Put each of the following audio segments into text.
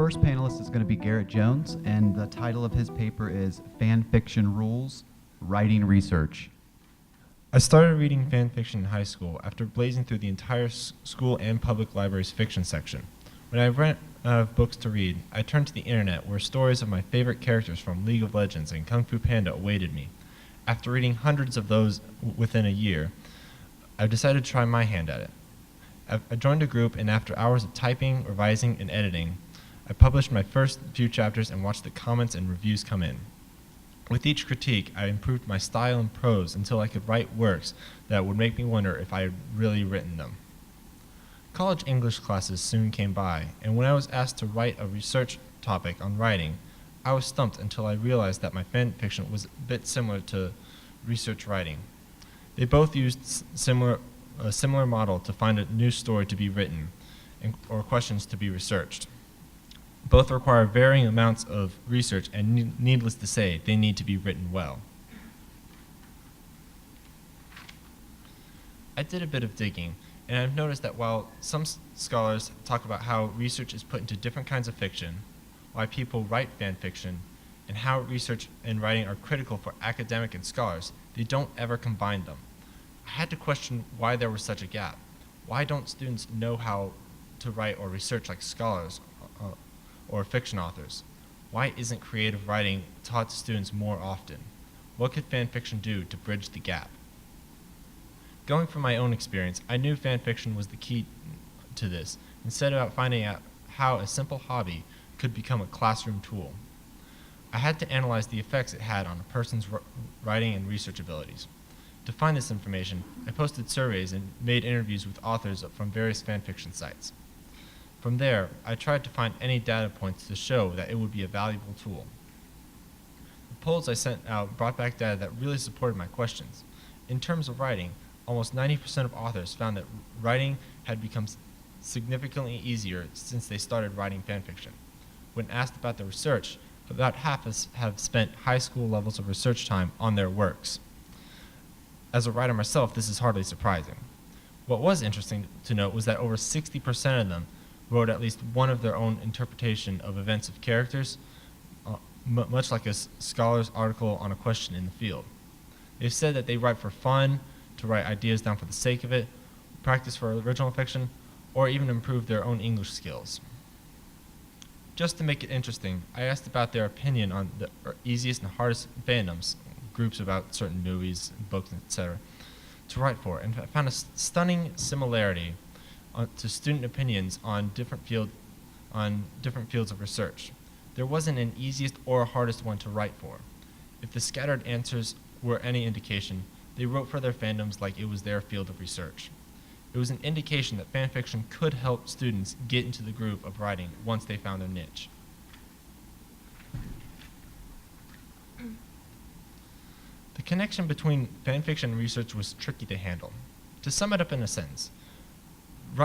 first panelist is going to be Garrett Jones, and the title of his paper is Fanfiction Rules, Writing Research. I started reading fan fiction in high school after blazing through the entire school and public library's fiction section. When I ran out of books to read, I turned to the internet where stories of my favorite characters from League of Legends and Kung Fu Panda awaited me. After reading hundreds of those within a year, I decided to try my hand at it. I joined a group, and after hours of typing, revising, and editing, I published my first few chapters and watched the comments and reviews come in. With each critique, I improved my style and prose until I could write works that would make me wonder if I had really written them. College English classes soon came by, and when I was asked to write a research topic on writing, I was stumped until I realized that my fan fiction was a bit similar to research writing. They both used a similar model to find a new story to be written or questions to be researched. Both require varying amounts of research, and needless to say, they need to be written well. I did a bit of digging, and I've noticed that while some scholars talk about how research is put into different kinds of fiction, why people write fan fiction, and how research and writing are critical for academic and scholars, they don't ever combine them. I had to question why there was such a gap. Why don't students know how to write or research like scholars or fiction authors? Why isn't creative writing taught to students more often? What could fan fiction do to bridge the gap? Going from my own experience, I knew fan fiction was the key to this, and set about finding out how a simple hobby could become a classroom tool. I had to analyze the effects it had on a person's writing and research abilities. To find this information, I posted surveys and made interviews with authors from various fan fiction sites. From there, I tried to find any data points to show that it would be a valuable tool. The polls I sent out brought back data that really supported my questions. In terms of writing, almost 90% of authors found that writing had become significantly easier since they started writing fanfiction. When asked about their research, about half have spent high school levels of research time on their works. As a writer myself, this is hardly surprising. What was interesting to note was that over 60% of them wrote at least one of their own interpretation of events of characters, much like a scholar's article on a question in the field. They've said that they write for fun, to write ideas down for the sake of it, practice for original fiction, or even improve their own English skills. Just to make it interesting, I asked about their opinion on the easiest and hardest fandoms, groups about certain movies, books, etc., to write for, and I found a stunning similarity to student opinions on different fields of research. There wasn't an easiest or hardest one to write for. If the scattered answers were any indication, they wrote for their fandoms like it was their field of research. It was an indication that fanfiction could help students get into the groove of writing once they found their niche. The connection between fanfiction and research was tricky to handle. To sum it up in a sentence,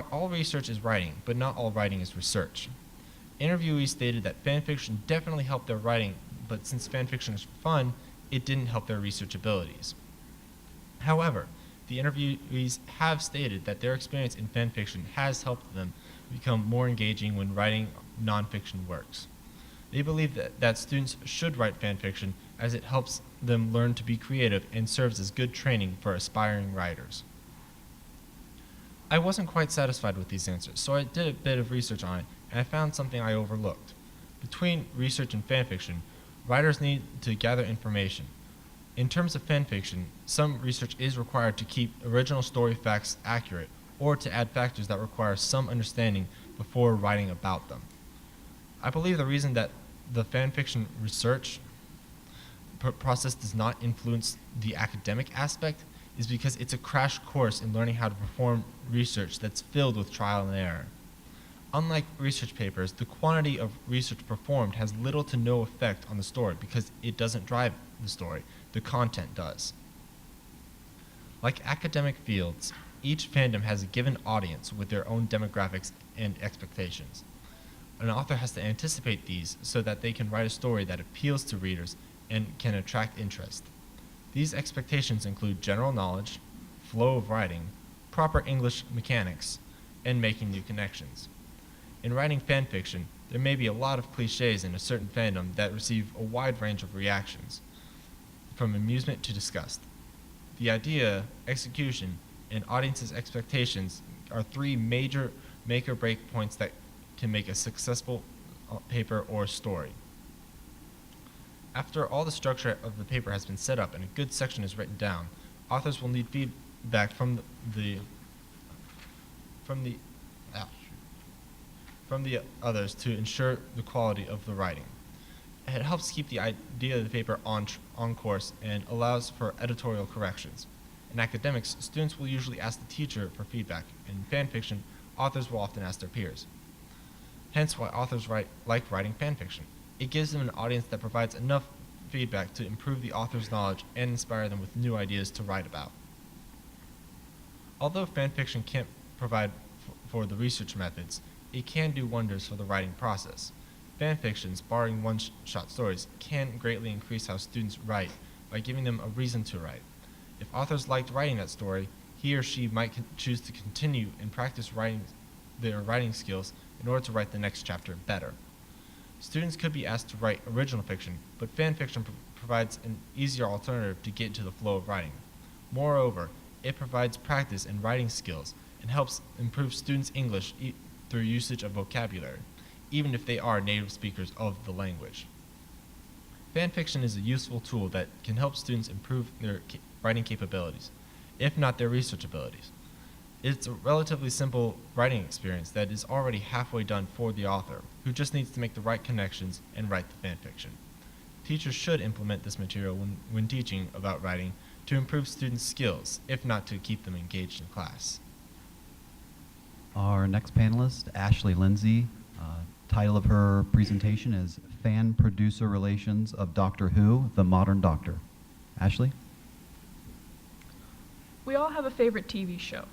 all research is writing, but not all writing is research. Interviewees stated that fanfiction definitely helped their writing, but since fanfiction is fun, it didn't help their research abilities. However, the interviewees have stated that their experience in fanfiction has helped them become more engaging when writing nonfiction works. They believe that students should write fanfiction as it helps them learn to be creative and serves as good training for aspiring writers. I wasn't quite satisfied with these answers, so I did a bit of research on it, and I found something I overlooked. Between research and fanfiction, writers need to gather information. In terms of fanfiction, some research is required to keep original story facts accurate, or to add factors that require some understanding before writing about them. I believe the reason that the fanfiction research process does not influence the academic aspect is because it's a crash course in learning how to perform research that's filled with trial and error. Unlike research papers, the quantity of research performed has little to no effect on the story because it doesn't drive the story, the content does. Like academic fields, each fandom has a given audience with their own demographics and expectations. An author has to anticipate these so that they can write a story that appeals to readers and can attract interest. These expectations include general knowledge, flow of writing, proper English mechanics, and making new connections. In writing fanfiction, There may be a lot of cliches in a certain fandom that receive a wide range of reactions, from amusement to disgust. The idea, execution, and audience's expectations are three major make or break points that can make a successful paper or story. After all the structure of the paper has been set up and a good section is written down, authors will need feedback from the others to ensure the quality of the writing. It helps keep the idea of the paper on course and allows for editorial corrections. In academics, students will usually ask the teacher for feedback. In fan fiction, authors will often ask their peers. Hence why authors like writing fan fiction. It gives them an audience that provides enough feedback to improve the author's knowledge and inspire them with new ideas to write about. Although fan fiction can't provide for the research methods, it can do wonders for the writing process. Fan fictions, barring one-shot stories, can greatly increase how students write by giving them a reason to write. If authors liked writing that story, he or she might choose to continue and practice their writing skills in order to write the next chapter better. Students could be asked to write original fiction, but fan fiction provides an easier alternative to get into the flow of writing. Moreover, it provides practice in writing skills and helps improve students' English through usage of vocabulary, even if they are native speakers of the language. Fan fiction is a useful tool that can help students improve their writing capabilities, if not their research abilities. It's a relatively simple writing experience that is already halfway done for the author, who just needs to make the right connections and write the fan fiction. Teachers should implement this material when teaching about writing to improve students' skills, if not to keep them engaged in class. Our next panelist, Ashley Lindsey. Title of her presentation is Fan-Producer Relations of Doctor Who, the Modern Doctor. Ashley? We all have a favorite TV show.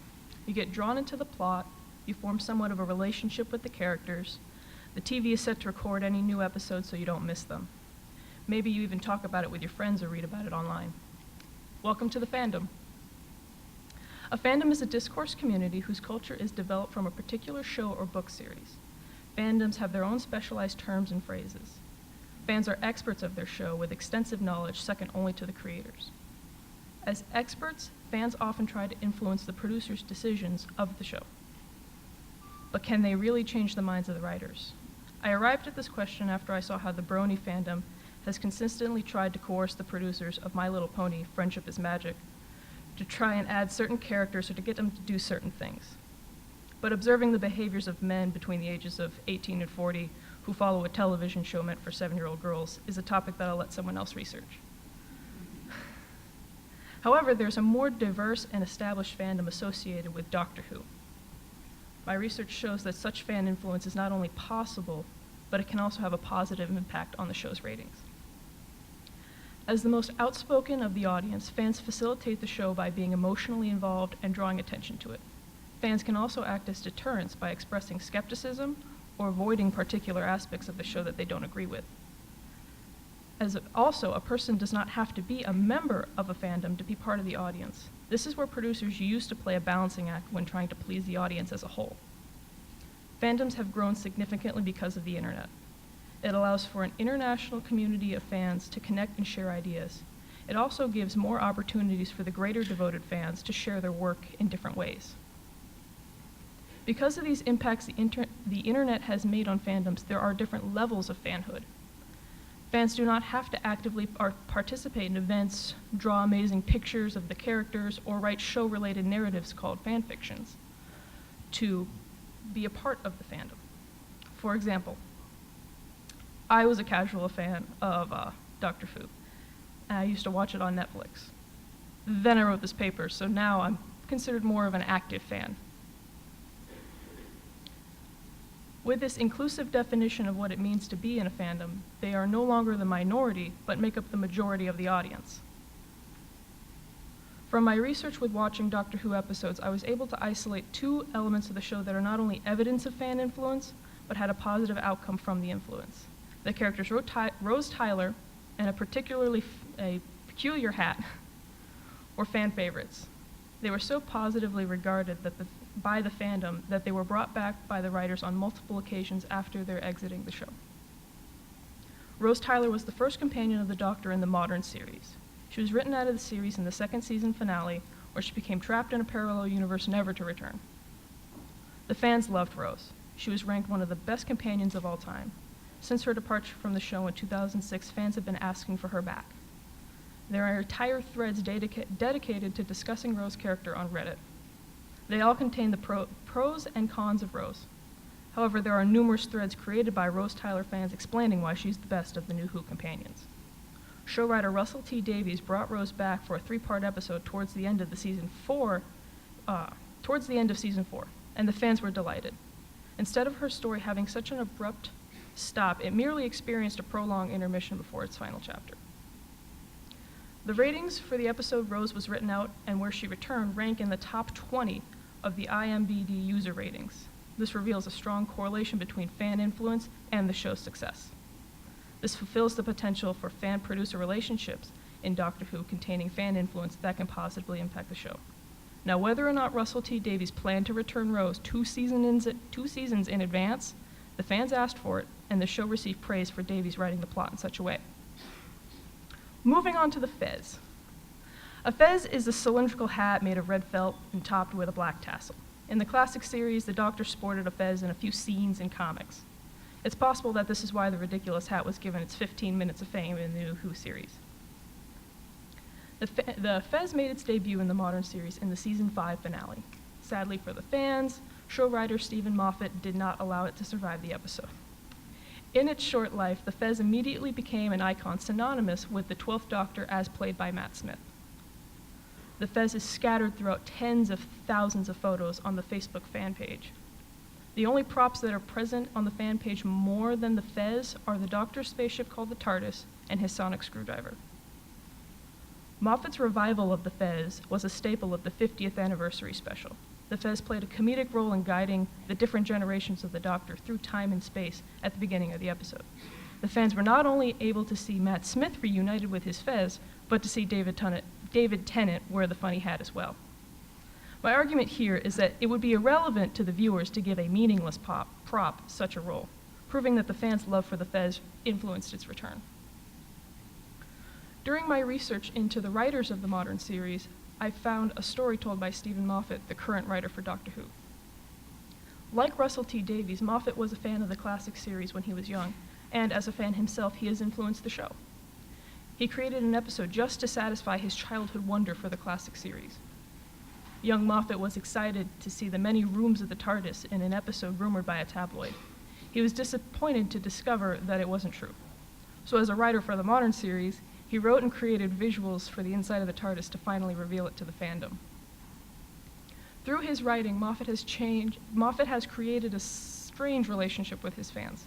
You get drawn into the plot, you form somewhat of a relationship with the characters. The TV is set to record any new episodes so you don't miss them. Maybe you even talk about it with your friends or read about it online. Welcome to the fandom. A fandom is a discourse community whose culture is developed from a particular show or book series. Fandoms have their own specialized terms and phrases. Fans are experts of their show with extensive knowledge second only to the creators. As experts, fans often try to influence the producers' decisions of the show. But can they really change the minds of the writers? I arrived at this question after I saw how the Brony fandom has consistently tried to coerce the producers of My Little Pony, Friendship is Magic, to try and add certain characters or to get them to do certain things. But observing the behaviors of men between the ages of 18 and 40 who follow a television show meant for 7-year-old girls is a topic that I'll let someone else research. However, there's a more diverse and established fandom associated with Doctor Who. My research shows that such fan influence is not only possible, but it can also have a positive impact on the show's ratings. As the most outspoken of the audience, fans facilitate the show by being emotionally involved and drawing attention to it. Fans can also act as deterrents by expressing skepticism or avoiding particular aspects of the show that they don't agree with. Also, a person does not have to be a member of a fandom to be part of the audience. This is where producers used to play a balancing act when trying to please the audience as a whole. Fandoms have grown significantly because of the internet. It allows for an international community of fans to connect and share ideas. It also gives more opportunities for the greater devoted fans to share their work in different ways. Because of these impacts the internet has made on fandoms, there are different levels of fanhood. Fans do not have to actively participate in events, draw amazing pictures of the characters, or write show-related narratives called fanfictions to be a part of the fandom. For example, I was a casual fan of Doctor Who, and I used to watch it on Netflix. Then I wrote this paper, so now I'm considered more of an active fan. With this inclusive definition of what it means to be in a fandom, they are no longer the minority, but make up the majority of the audience. From my research with watching Doctor Who episodes, I was able to isolate two elements of the show that are not only evidence of fan influence, but had a positive outcome from the influence. The characters Rose Tyler and a peculiar hat were fan favorites. They were so positively regarded by the fandom that they were brought back by the writers on multiple occasions after their exiting the show. Rose Tyler was the first companion of the Doctor in the modern series. She was written out of the series in the second season finale, where she became trapped in a parallel universe never to return. The fans loved Rose. She was ranked one of the best companions of all time. Since her departure from the show in 2006, fans have been asking for her back. There are entire threads dedicated to discussing Rose's character on Reddit. They all contain the pros and cons of Rose. However, there are numerous threads created by Rose Tyler fans explaining why she's the best of the new Who companions. Show writer Russell T. Davies brought Rose back for a 3-part episode towards the end of season 4, and the fans were delighted. Instead of her story having such an abrupt stop, it merely experienced a prolonged intermission before its final chapter. The ratings for the episode Rose was written out and where she returned rank in the top 20 of the IMDb user ratings. This reveals a strong correlation between fan influence and the show's success. This fulfills the potential for fan-producer relationships in Doctor Who containing fan influence that can positively impact the show. Now, whether or not Russell T. Davies planned to return Rose 2 seasons in advance, the fans asked for it, and the show received praise for Davies writing the plot in such a way. Moving on to the fez. A fez is a cylindrical hat made of red felt and topped with a black tassel. In the classic series, the Doctor sported a fez in a few scenes in comics. It's possible that this is why the ridiculous hat was given its 15 minutes of fame in the new Who series. The fez made its debut in the modern series in the season 5 finale. Sadly for the fans, show writer Stephen Moffat did not allow it to survive the episode. In its short life, the fez immediately became an icon synonymous with the 12th Doctor as played by Matt Smith. The fez is scattered throughout tens of thousands of photos on the Facebook fan page. The only props that are present on the fan page more than the fez are the Doctor's spaceship called the TARDIS and his sonic screwdriver. Moffat's revival of the fez was a staple of the 50th anniversary special. The fez played a comedic role in guiding the different generations of the Doctor through time and space at the beginning of the episode. The fans were not only able to see Matt Smith reunited with his fez, but to see David Tennant wear the funny hat as well. My argument here is that it would be irrelevant to the viewers to give a meaningless prop such a role, proving that the fans' love for the fez influenced its return. During my research into the writers of the modern series, I found a story told by Stephen Moffat, the current writer for Doctor Who. Like Russell T. Davies, Moffat was a fan of the classic series when he was young, and as a fan himself, he has influenced the show. He created an episode just to satisfy his childhood wonder for the classic series. Young Moffat was excited to see the many rooms of the TARDIS in an episode rumored by a tabloid. He was disappointed to discover that it wasn't true. So as a writer for the modern series, he wrote and created visuals for the inside of the TARDIS to finally reveal it to the fandom. Through his writing, Moffat has created a strange relationship with his fans.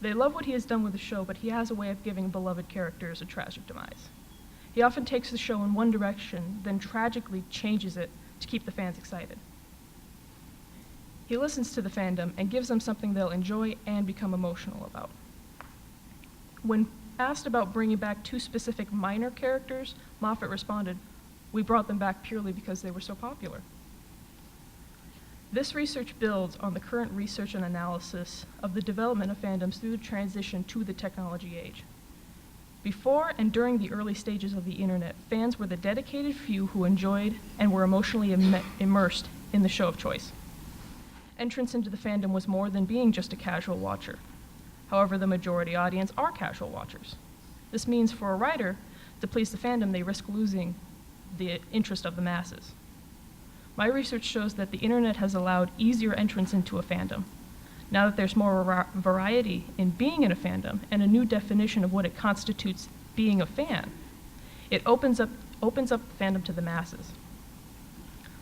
They love what he has done with the show, but he has a way of giving beloved characters a tragic demise. He often takes the show in one direction, then tragically changes it to keep the fans excited. He listens to the fandom and gives them something they'll enjoy and become emotional about. When asked about bringing back 2 specific minor characters, Moffat responded, "We brought them back purely because they were so popular." This research builds on the current research and analysis of the development of fandoms through the transition to the technology age. Before and during the early stages of the internet, fans were the dedicated few who enjoyed and were emotionally immersed in the show of choice. Entrance into the fandom was more than being just a casual watcher. However, the majority audience are casual watchers. This means for a writer, to please the fandom, they risk losing the interest of the masses. My research shows that the internet has allowed easier entrance into a fandom. Now that there's more variety in being in a fandom and a new definition of what it constitutes being a fan, it opens up fandom to the masses.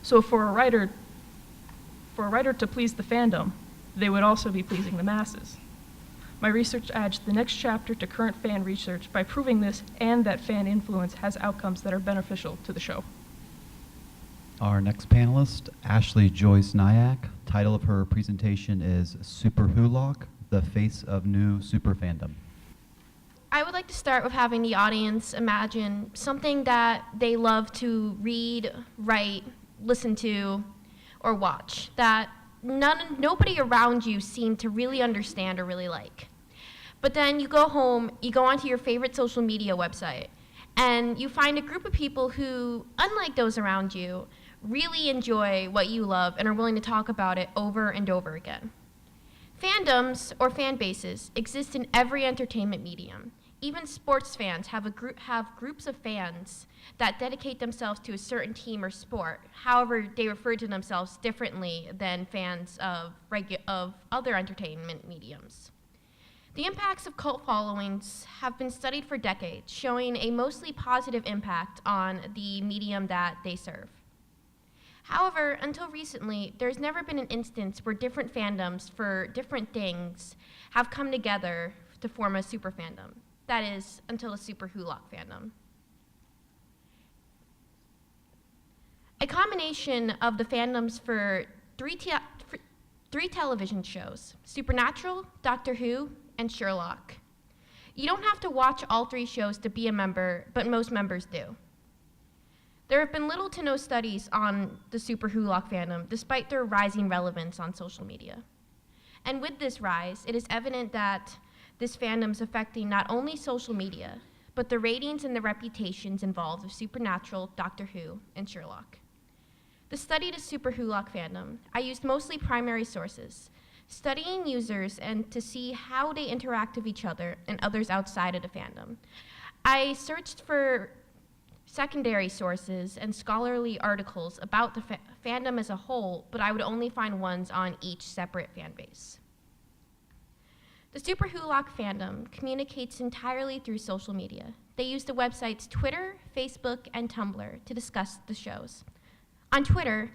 So for a writer to please the fandom, they would also be pleasing the masses. My research adds the next chapter to current fan research by proving this and that fan influence has outcomes that are beneficial to the show. Our next panelist, Ashley Joyce Nyack. Title of her presentation is Super Wholock, the Face of New Super Fandom. I would like to start with having the audience imagine something that they love to read, write, listen to or watch that nobody around you seemed to really understand or really like. But then you go home, you go onto your favorite social media website, and you find a group of people who, unlike those around you, really enjoy what you love and are willing to talk about it over and over again. Fandoms, or fan bases, exist in every entertainment medium. Even sports fans have groups of fans that dedicate themselves to a certain team or sport. However, they refer to themselves differently than fans of other entertainment mediums. The impacts of cult followings have been studied for decades, showing a mostly positive impact on the medium that they serve. However, until recently, there's never been an instance where different fandoms for different things have come together to form a super fandom. That is, until the Super Hulock fandom. A combination of the fandoms for three television shows: Supernatural, Doctor Who, and Sherlock. You don't have to watch all 3 shows to be a member, but most members do. There have been little to no studies on the Super Hulock fandom, despite their rising relevance on social media. And with this rise, it is evident that this fandom is affecting not only social media, but the ratings and the reputations involved of Supernatural, Doctor Who, and Sherlock. To study the Super Hulock fandom, I used mostly primary sources, studying users and to see how they interact with each other and others outside of the fandom. I searched for secondary sources and scholarly articles about the fandom as a whole, but I would only find ones on each separate fan base. The Super Hulock fandom communicates entirely through social media. They use the websites Twitter, Facebook, and Tumblr to discuss the shows. On Twitter,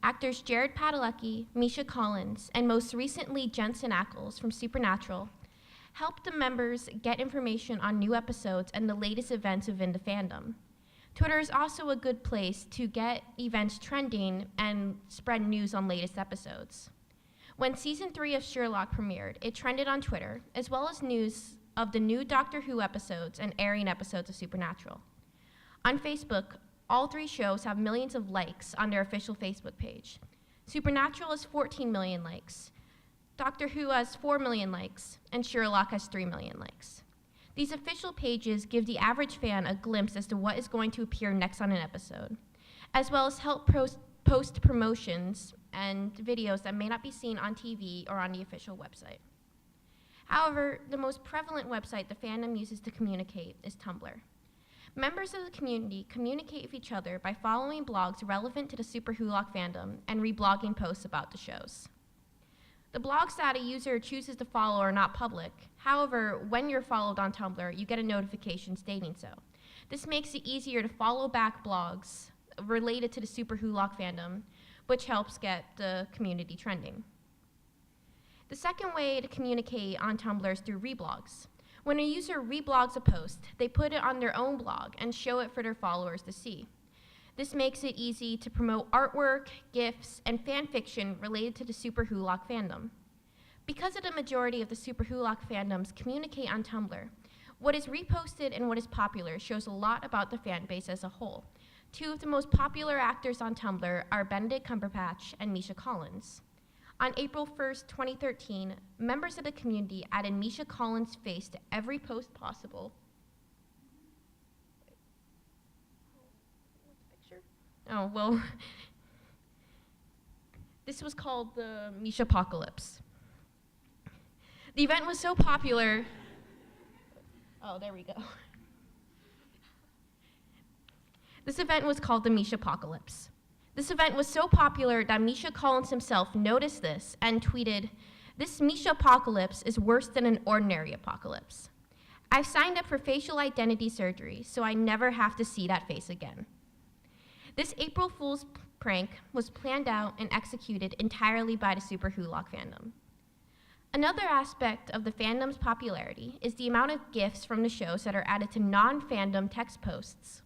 actors Jared Padalecki, Misha Collins, and most recently Jensen Ackles from Supernatural help the members get information on new episodes and the latest events within the fandom. Twitter is also a good place to get events trending and spread news on latest episodes. When season 3 of Sherlock premiered, it trended on Twitter, as well as news of the new Doctor Who episodes and airing episodes of Supernatural. On Facebook, all 3 shows have millions of likes on their official Facebook page. Supernatural has 14 million likes, Doctor Who has 4 million likes, and Sherlock has 3 million likes. These official pages give the average fan a glimpse as to what is going to appear next on an episode, as well as help post promotions and videos that may not be seen on TV or on the official website. However, the most prevalent website the fandom uses to communicate is Tumblr. Members of the community communicate with each other by following blogs relevant to the Super Hulock fandom and reblogging posts about the shows. The blogs that a user chooses to follow are not public. However, when you're followed on Tumblr, you get a notification stating so. This makes it easier to follow back blogs related to the Super Hulock fandom, which helps get the community trending. The second way to communicate on Tumblr is through reblogs. When a user reblogs a post, they put it on their own blog and show it for their followers to see. This makes it easy to promote artwork, GIFs, and fanfiction related to the Super Hulock fandom. Because of the majority of the Super Hulock fandoms communicate on Tumblr, what is reposted and what is popular shows a lot about the fan base as a whole. 2 of the most popular actors on Tumblr are Benedict Cumberbatch and Misha Collins. On April 1st, 2013, members of the community added Misha Collins' face to every post possible. Oh, well, this was called the Misha Apocalypse. The event was so popular. Oh, there we go. This event was called the Misha Apocalypse. This event was so popular that Misha Collins himself noticed this and tweeted, "This Misha Apocalypse is worse than an ordinary apocalypse. I've signed up for facial identity surgery, so I never have to see that face again." This April Fool's prank was planned out and executed entirely by the Super Hulock fandom. Another aspect of the fandom's popularity is the amount of GIFs from the shows that are added to non-fandom text posts.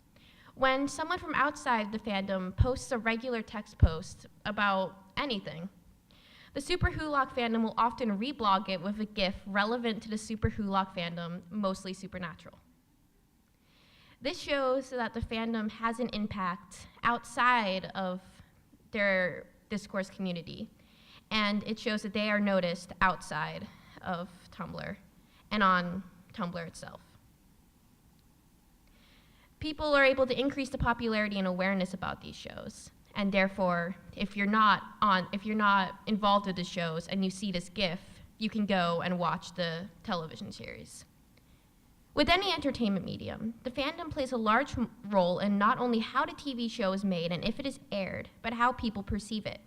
When someone from outside the fandom posts a regular text post about anything, the Super Hulock fandom will often reblog it with a GIF relevant to the Super Hulock fandom, mostly Supernatural. This shows that the fandom has an impact outside of their discourse community. And it shows that they are noticed outside of Tumblr and on Tumblr itself. People are able to increase the popularity and awareness about these shows. And therefore, if you're not involved with the shows and you see this GIF, you can go and watch the television series. With any entertainment medium, the fandom plays a large role in not only how the TV show is made and if it is aired, but how people perceive it.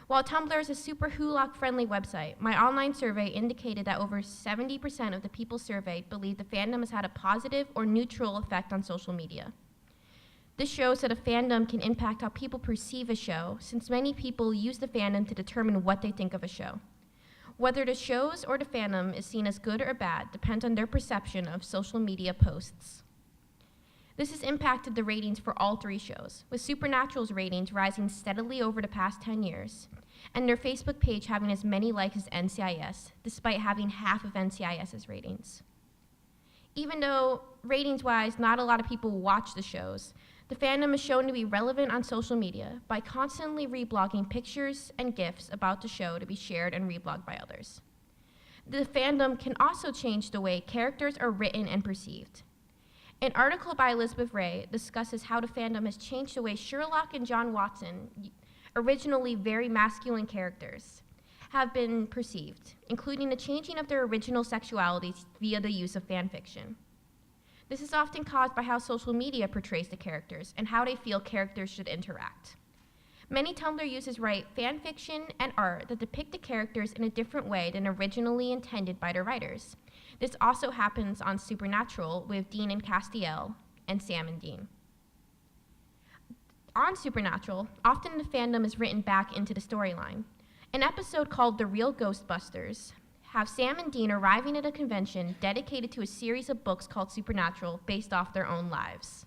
While Tumblr is a super Wholock-friendly website, my online survey indicated that over 70% of the people surveyed believe the fandom has had a positive or neutral effect on social media. This shows that a fandom can impact how people perceive a show, since many people use the fandom to determine what they think of a show. Whether the shows or the fandom is seen as good or bad depends on their perception of social media posts. This has impacted the ratings for all three shows, with Supernatural's ratings rising steadily over the past 10 years, and their Facebook page having as many likes as NCIS, despite having half of NCIS's ratings. Even though, ratings-wise, not a lot of people watch the shows, the fandom is shown to be relevant on social media by constantly reblogging pictures and GIFs about the show to be shared and reblogged by others. The fandom can also change the way characters are written and perceived. An article by Elizabeth Ray discusses how the fandom has changed the way Sherlock and John Watson, originally very masculine characters, have been perceived, including the changing of their original sexualities via the use of fanfiction. This is often caused by how social media portrays the characters and how they feel characters should interact. Many Tumblr users write fan fiction and art that depict the characters in a different way than originally intended by the writers. This also happens on Supernatural with Dean and Castiel and Sam and Dean. On Supernatural, often the fandom is written back into the storyline. An episode called The Real Ghostbusters have Sam and Dean arriving at a convention dedicated to a series of books called Supernatural based off their own lives.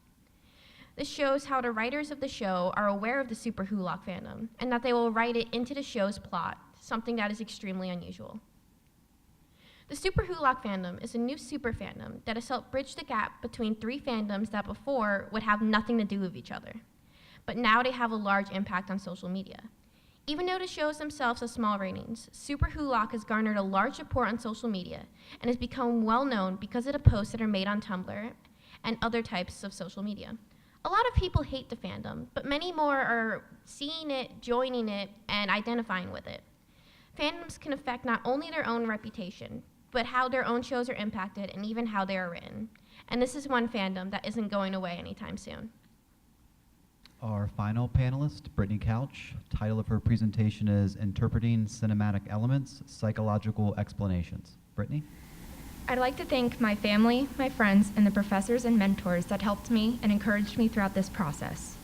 This shows how the writers of the show are aware of the Super Wholock fandom and that they will write it into the show's plot, something that is extremely unusual. The Super Wholock fandom is a new super fandom that has helped bridge the gap between three fandoms that before would have nothing to do with each other, but now they have a large impact on social media. Even though the shows themselves have small ratings, Super Wholock has garnered a large support on social media and has become well known because of the posts that are made on Tumblr and other types of social media. A lot of people hate the fandom, but many more are seeing it, joining it, and identifying with it. Fandoms can affect not only their own reputation, but how their own shows are impacted and even how they are written. And this is one fandom that isn't going away anytime soon. Our final panelist, Britney Couch. Title of her presentation is Interpreting Cinematic Elements, Psychological Explanations. Britney? I'd like to thank my family, my friends, and the professors and mentors that helped me and encouraged me throughout this process.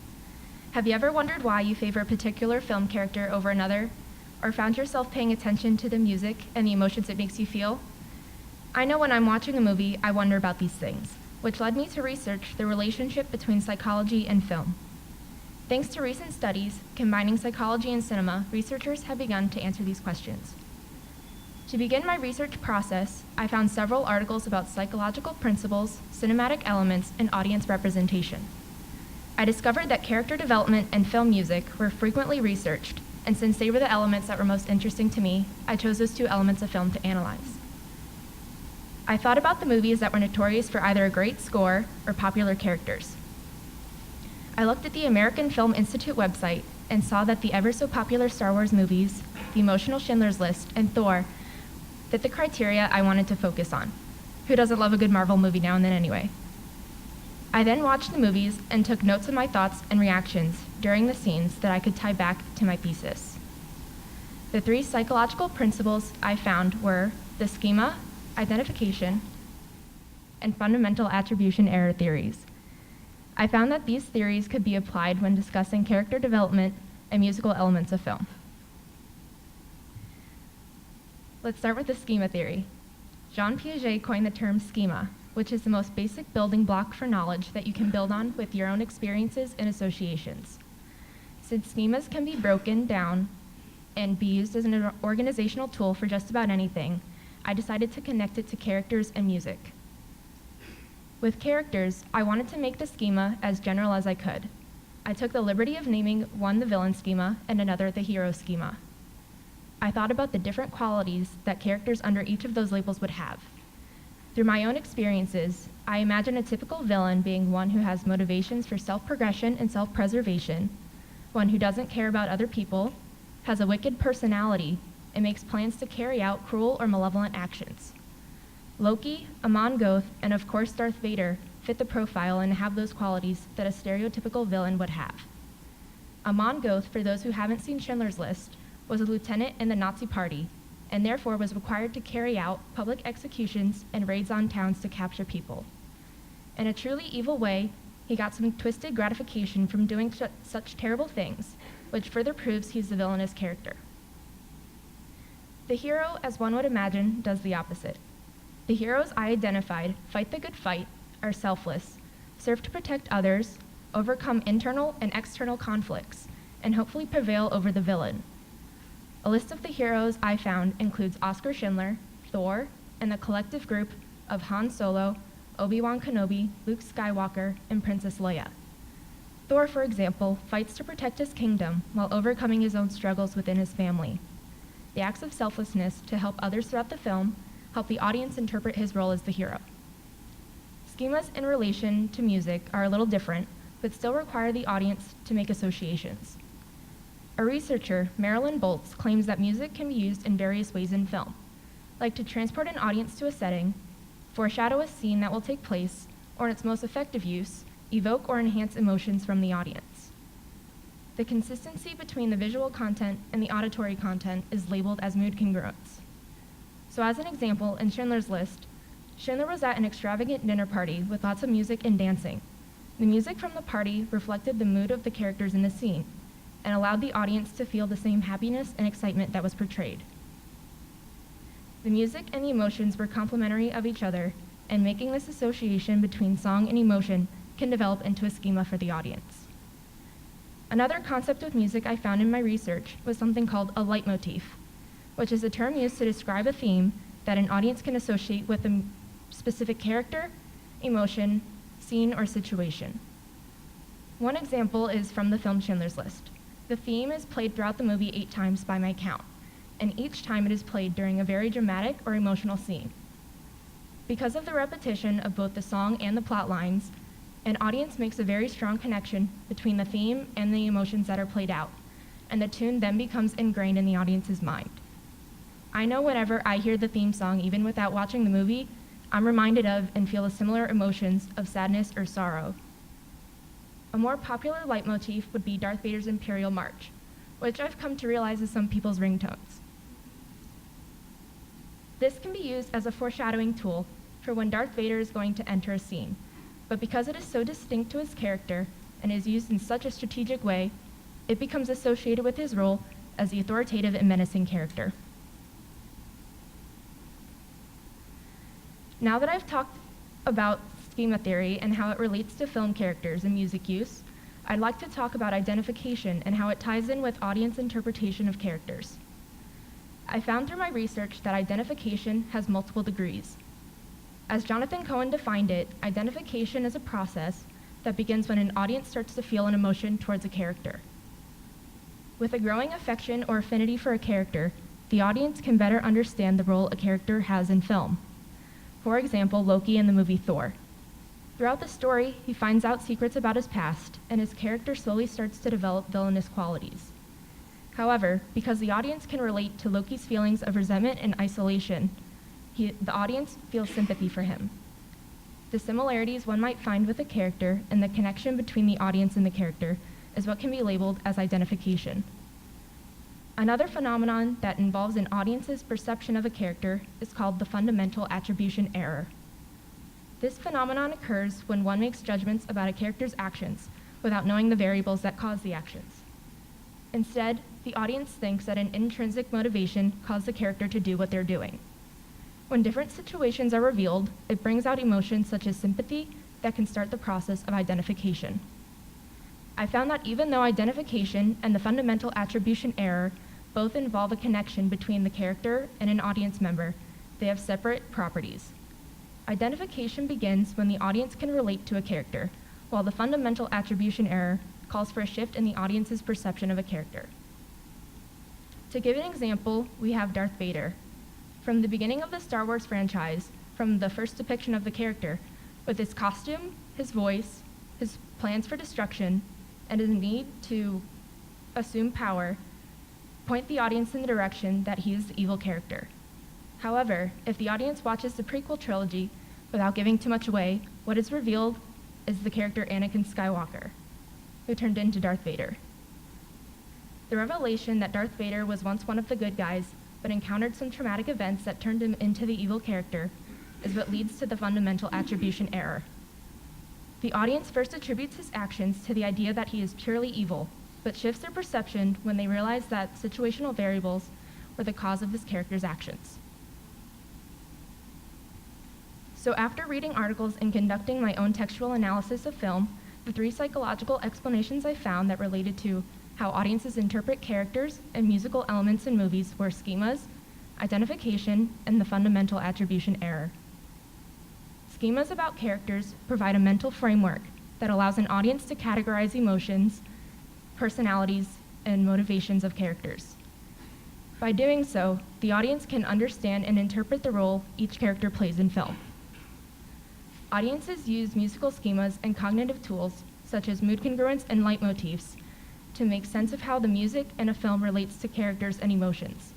Have you ever wondered why you favor a particular film character over another, or found yourself paying attention to the music and the emotions it makes you feel? I know when I'm watching a movie, I wonder about these things, which led me to research the relationship between psychology and film. Thanks to recent studies combining psychology and cinema, researchers have begun to answer these questions. To begin my research process, I found several articles about psychological principles, cinematic elements, and audience representation. I discovered that character development and film music were frequently researched, and since they were the elements that were most interesting to me, I chose those two elements of film to analyze. I thought about the movies that were notorious for either a great score or popular characters. I looked at the American Film Institute website and saw that the ever-so-popular Star Wars movies, The Emotional Schindler's List, and Thor fit the criteria I wanted to focus on. Who doesn't love a good Marvel movie now and then anyway? I then watched the movies and took notes of my thoughts and reactions during the scenes that I could tie back to my thesis. The three psychological principles I found were the schema, identification, and fundamental attribution error theories. I found that these theories could be applied when discussing character development and musical elements of film. Let's start with the schema theory. Jean Piaget coined the term schema, which is the most basic building block for knowledge that you can build on with your own experiences and associations. Since schemas can be broken down and be used as an organizational tool for just about anything, I decided to connect it to characters and music. With characters, I wanted to make the schema as general as I could. I took the liberty of naming one the villain schema and another the hero schema. I thought about the different qualities that characters under each of those labels would have. Through my own experiences, I imagine a typical villain being one who has motivations for self-progression and self-preservation, one who doesn't care about other people, has a wicked personality, and makes plans to carry out cruel or malevolent actions. Loki, Amon Goth, and of course Darth Vader fit the profile and have those qualities that a stereotypical villain would have. Amon Goth, for those who haven't seen Schindler's List, was a lieutenant in the Nazi Party, and therefore was required to carry out public executions and raids on towns to capture people. In a truly evil way, he got some twisted gratification from doing such terrible things, which further proves he's the villainous character. The hero, as one would imagine, does the opposite. The heroes I identified fight the good fight, are selfless, serve to protect others, overcome internal and external conflicts, and hopefully prevail over the villain. A list of the heroes I found includes Oskar Schindler, Thor, and the collective group of Han Solo, Obi-Wan Kenobi, Luke Skywalker, and Princess Leia. Thor, for example, fights to protect his kingdom while overcoming his own struggles within his family. The acts of selflessness to help others throughout the film help the audience interpret his role as the hero. Schemas in relation to music are a little different, but still require the audience to make associations. A researcher, Marilyn Boltz, claims that music can be used in various ways in film, like to transport an audience to a setting, foreshadow a scene that will take place, or in its most effective use, evoke or enhance emotions from the audience. The consistency between the visual content and the auditory content is labeled as mood congruence. So as an example, in Schindler's List, Schindler was at an extravagant dinner party with lots of music and dancing. The music from the party reflected the mood of the characters in the scene and allowed the audience to feel the same happiness and excitement that was portrayed. The music and the emotions were complementary of each other, and making this association between song and emotion can develop into a schema for the audience. Another concept with music I found in my research was something called a leitmotif, which is a term used to describe a theme that an audience can associate with a specific character, emotion, scene, or situation. One example is from the film Schindler's List. The theme is played throughout the movie 8 times by my count, and each time it is played during a very dramatic or emotional scene. Because of the repetition of both the song and the plot lines, an audience makes a very strong connection between the theme and the emotions that are played out, and the tune then becomes ingrained in the audience's mind. I know whenever I hear the theme song, even without watching the movie, I'm reminded of and feel the similar emotions of sadness or sorrow. A more popular leitmotif would be Darth Vader's Imperial March, which I've come to realize is some people's ringtones. This can be used as a foreshadowing tool for when Darth Vader is going to enter a scene, but because it is so distinct to his character and is used in such a strategic way, it becomes associated with his role as the authoritative and menacing character. Now that I've talked about schema theory and how it relates to film characters and music use, I'd like to talk about identification and how it ties in with audience interpretation of characters. I found through my research that identification has multiple degrees. As Jonathan Cohen defined it, identification is a process that begins when an audience starts to feel an emotion towards a character. With a growing affection or affinity for a character, the audience can better understand the role a character has in film. For example, Loki in the movie Thor. Throughout the story, he finds out secrets about his past, and his character slowly starts to develop villainous qualities. However, because the audience can relate to Loki's feelings of resentment and isolation, the audience feels sympathy for him. The similarities one might find with a character and the connection between the audience and the character is what can be labeled as identification. Another phenomenon that involves an audience's perception of a character is called the fundamental attribution error. This phenomenon occurs when one makes judgments about a character's actions without knowing the variables that cause the actions. Instead, the audience thinks that an intrinsic motivation caused the character to do what they're doing. When different situations are revealed, it brings out emotions such as sympathy that can start the process of identification. I found that even though identification and the fundamental attribution error both involve a connection between the character and an audience member, they have separate properties. Identification begins when the audience can relate to a character, while the fundamental attribution error calls for a shift in the audience's perception of a character. To give an example, we have Darth Vader. From the beginning of the Star Wars franchise, from the first depiction of the character, with his costume, his voice, his plans for destruction, and his need to assume power, point the audience in the direction that he is the evil character. However, if the audience watches the prequel trilogy without giving too much away, what is revealed is the character Anakin Skywalker, who turned into Darth Vader. The revelation that Darth Vader was once one of the good guys, but encountered some traumatic events that turned him into the evil character, is what leads to the fundamental attribution error. The audience first attributes his actions to the idea that he is purely evil, but shifts their perception when they realize that situational variables were the cause of his character's actions. So after reading articles and conducting my own textual analysis of film, the 3 psychological explanations I found that related to how audiences interpret characters and musical elements in movies were schemas, identification, and the fundamental attribution error. Schemas about characters provide a mental framework that allows an audience to categorize emotions, personalities, and motivations of characters. By doing so, the audience can understand and interpret the role each character plays in film. Audiences use musical schemas and cognitive tools, such as mood congruence and leitmotifs, to make sense of how the music in a film relates to characters and emotions.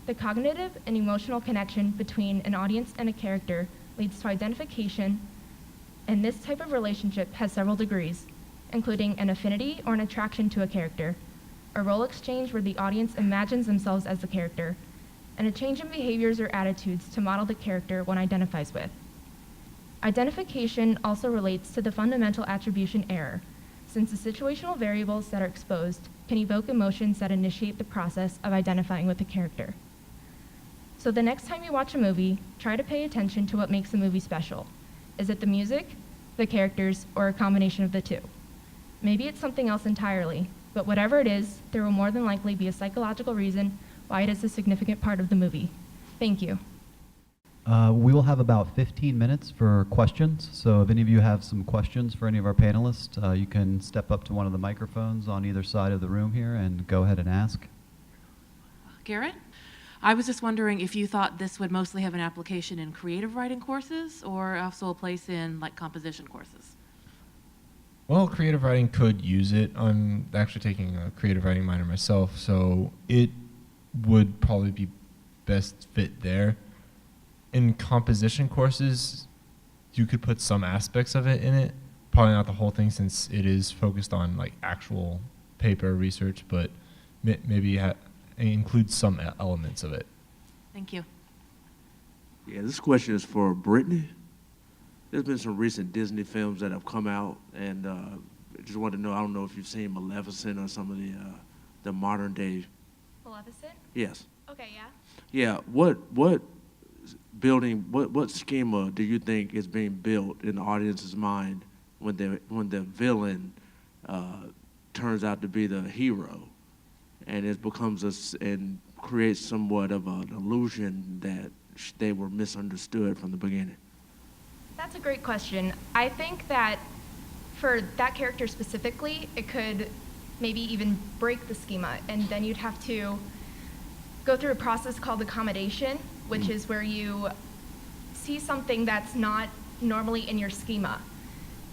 The cognitive and emotional connection between an audience and a character leads to identification, and this type of relationship has several degrees, including an affinity or an attraction to a character, a role exchange where the audience imagines themselves as the character, and a change in behaviors or attitudes to model the character one identifies with. Identification also relates to the fundamental attribution error, since the situational variables that are exposed can evoke emotions that initiate the process of identifying with the character. So the next time you watch a movie, try to pay attention to what makes the movie special. Is it the music, the characters, or a combination of the two? Maybe it's something else entirely, but whatever it is, there will more than likely be a psychological reason why it is a significant part of the movie. Thank you. We will have about 15 minutes for questions, so if any of you have some questions for any of our panelists, you can step up to one of the microphones on either side of the room here and go ahead and ask. Garrett, I was just wondering if you thought this would mostly have an application in creative writing courses or also a place in like composition courses? Well, creative writing could use it. I'm actually taking a creative writing minor myself, so it would probably be best fit there. In composition courses, you could put some aspects of it in it, probably not the whole thing since it is focused on like actual paper research, but maybe include some elements of it. Thank you. Yeah, this question is for Britney. There's been some recent Disney films that have come out, and I just wanted to know, I don't know if you've seen Maleficent or some of the modern day. Maleficent? Yes. Okay, yeah. Yeah, what schema do you think is being built in the audience's mind when the villain turns out to be the hero, and it becomes and creates somewhat of an illusion that they were misunderstood from the beginning? That's a great question. I think that for that character specifically, it could maybe even break the schema, and then you'd have to go through a process called accommodation, which is where you see something that's not normally in your schema,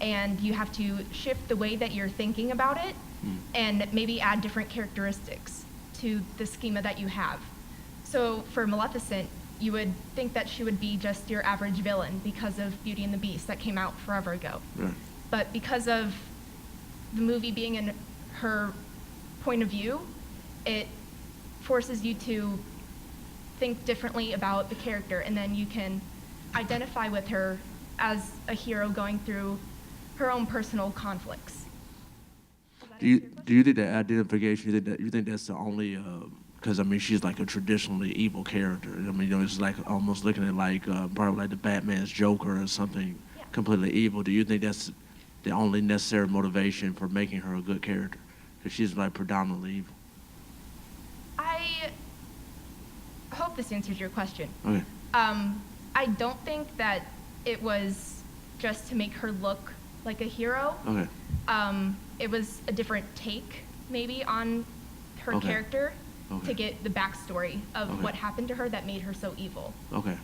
and you have to shift the way that you're thinking about it and maybe add different characteristics to the schema that you have. So for Maleficent, you would think that she would be just your average villain because of Beauty and the Beast that came out forever ago. Right. But because of the movie being in her point of view, it forces you to think differently about the character, and then you can identify with her as a hero going through her own personal conflicts. Do you think that identification? You think that's the only? Because I mean, she's like a traditionally evil character. I mean, it's like almost looking at like probably like the Batman's Joker or something completely evil. Do you think that's the only necessary motivation for making her a good character? Because she's like predominantly evil. I hope this answers your question. Okay. I don't think that it was just to make her look like a hero. Okay. it was a different take maybe on her Okay. character Okay. to get the backstory of Okay. what happened to her that made her so evil. Okay.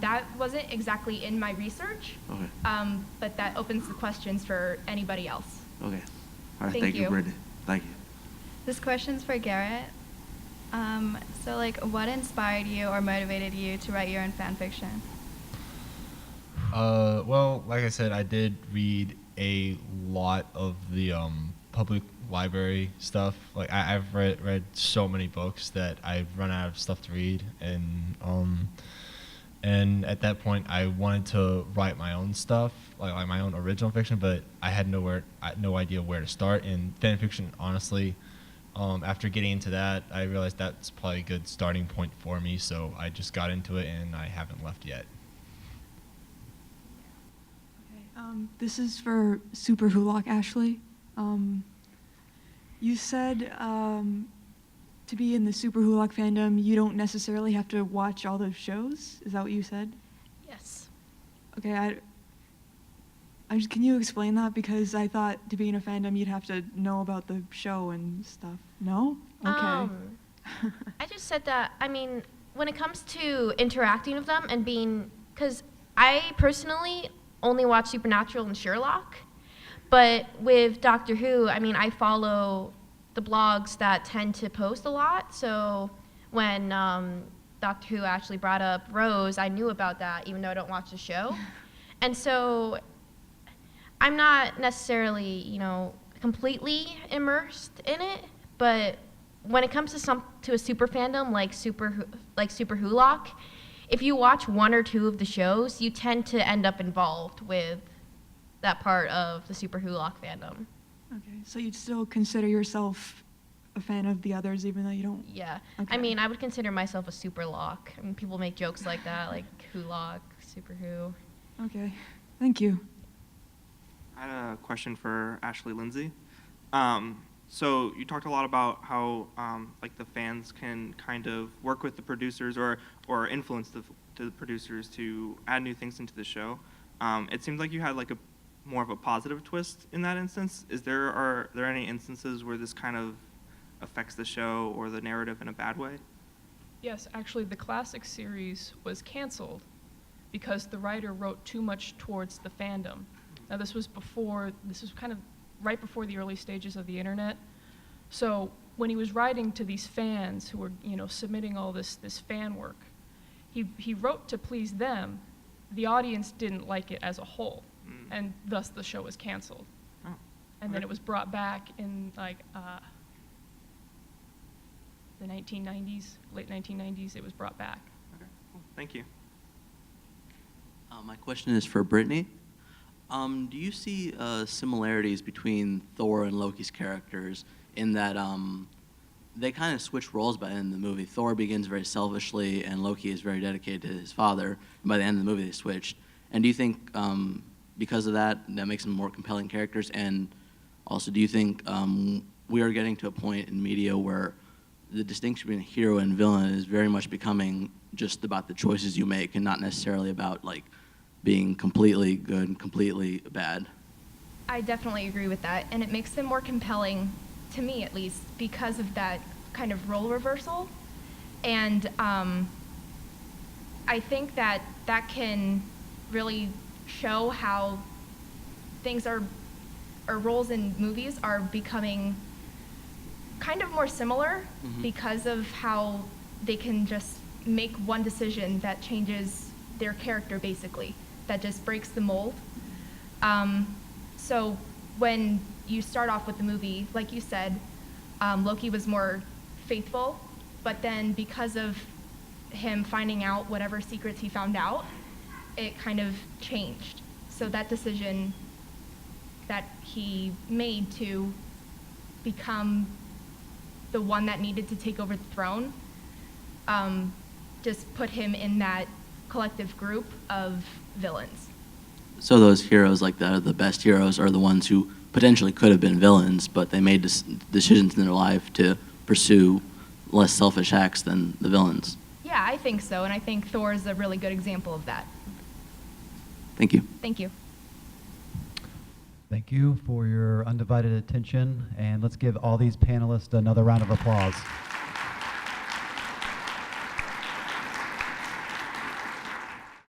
That wasn't exactly in my research, Okay. but that opens the questions for anybody else. Okay. All right. Thank Thank you, you. Brittany. Thank you. This question's for Garrett. So, like, what inspired you or motivated you to write your own fan fiction? Well, like I said, I did read a lot of the public library stuff. Like I've read so many books that I've run out of stuff to read, and at that point I wanted to write my own stuff, like my own original fiction, but I had no idea where to start. And fan fiction, honestly, after getting into that, I realized that's probably a good starting point for me. So I just got into it, and I haven't left yet. This is for Super Hulock Ashley. You said to be in the Super Hulock fandom, you don't necessarily have to watch all those shows. Is that what you said? Yes. Okay, can you explain that? Because I thought to be in a fandom, you'd have to know about the show and stuff. No? Okay. I just said that, I mean, when it comes to interacting with them and being, because I personally only watch Supernatural and Sherlock, but with Doctor Who, I mean, I follow the blogs that tend to post a lot, so when Doctor Who actually brought up Rose, I knew about that, even though I don't watch the show. And so I'm not necessarily, completely immersed in it, but when it comes to a super fandom like Super Hulock, if you watch one or two of the shows, you tend to end up involved with that part of the Super Hulock fandom. Okay, so you'd still consider yourself a fan of the others, even though you don't? Yeah. Okay. I mean, I would consider myself a super lock. I mean, people make jokes like that, like Hulock, Super Who. Okay, thank you. I had a question for Ashley Lindsey. So you talked a lot about how like the fans can kind of work with the producers or influence the producers to add new things into the show. It seems like you had like a more of a positive twist in that instance. Are there any instances where this kind of affects the show or the narrative in a bad way? Yes, actually, the classic series was canceled because the writer wrote too much towards the fandom. Now, this was kind of right before the early stages of the internet. So when he was writing to these fans who were, submitting all this fan work, he wrote to please them. The audience didn't like it as a whole, and thus the show was canceled. Oh, And then it was brought back in the 1990s, late 1990s. It was brought back. Okay, cool. Thank you. My question is for Brittany. Do you see similarities between Thor and Loki's characters in that they kind of switch roles by the end of the movie? Thor begins very selfishly, and Loki is very dedicated to his father. And by the end of the movie, they switched. And do you think because of that makes them more compelling characters? And also, do you think we are getting to a point in media where the distinction between hero and villain is very much becoming just about the choices you make and not necessarily about like being completely good and completely bad? I definitely agree with that, and it makes them more compelling, to me at least, because of that kind of role reversal. And I think that can really show how things or roles in movies are becoming kind of more similar because of how they can just make one decision that changes their character, basically, that just breaks the mold. So when you start off with the movie, like you said, Loki was more faithful, but then because of him finding out whatever secrets he found out, it kind of changed. So that decision that he made to become the one that needed to take over the throne just put him in that collective group of villains. So those heroes, like the best heroes, are the ones who potentially could have been villains, but they made decisions in their life to pursue less selfish acts than the villains. Yeah, I think so, and I think Thor is a really good example of that. Thank you. Thank you. Thank you for your undivided attention, and let's give all these panelists another round of applause.